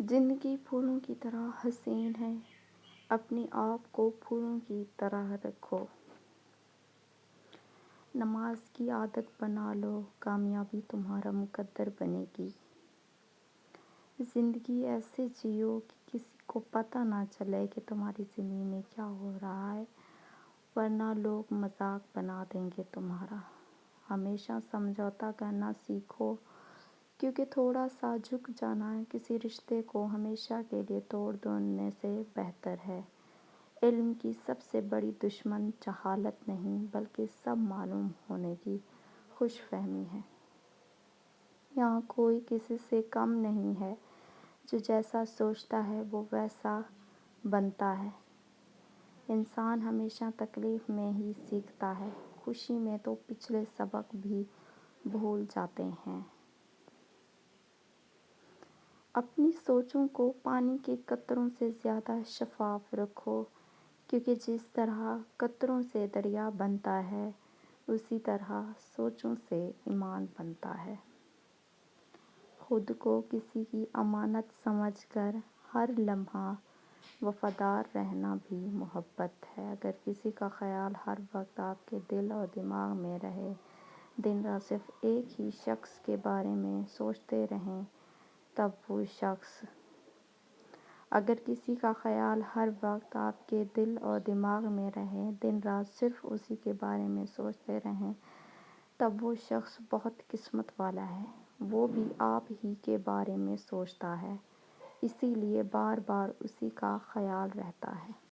زندگی پھولوں کی طرح حسین ہے، اپنے آپ کو پھولوں کی طرح رکھو۔ نماز کی عادت بنا لو، کامیابی تمہارا مقدر بنے گی۔ زندگی ایسے جیو کہ کسی کو پتہ نہ چلے کہ تمہاری زندگی میں کیا ہو رہا ہے، ورنہ لوگ مذاق بنا دیں گے تمہارا۔ ہمیشہ سمجھوتا کرنا سیکھو، کیونکہ تھوڑا سا جھک جانا کسی رشتے کو ہمیشہ کے لیے توڑ دینے سے بہتر ہے۔ علم کی سب سے بڑی دشمن جہالت نہیں بلکہ سب معلوم ہونے کی خوش فہمی ہے۔ یہاں کوئی کسی سے کم نہیں ہے، جو جیسا سوچتا ہے وہ ویسا بنتا ہے۔ انسان ہمیشہ تکلیف میں ہی سیکھتا ہے، خوشی میں تو پچھلے سبق بھی بھول جاتے ہیں۔ اپنی سوچوں کو پانی کے قطروں سے زیادہ شفاف رکھو، کیونکہ جس طرح قطروں سے دریا بنتا ہے، اسی طرح سوچوں سے ایمان بنتا ہے۔ خود کو کسی کی امانت سمجھ کر ہر لمحہ وفادار رہنا بھی محبت ہے۔ اگر کسی کا خیال ہر وقت آپ کے دل اور دماغ میں رہے، دن رات صرف ایک ہی شخص کے بارے میں سوچتے رہیں، تب وہ شخص اگر کسی کا خیال ہر وقت آپ کے دل اور دماغ میں رہے، دن رات صرف اسی کے بارے میں سوچتے رہیں، تب وہ شخص بہت قسمت والا ہے، وہ بھی آپ ہی کے بارے میں سوچتا ہے، اسی لیے بار بار اسی کا خیال رہتا ہے۔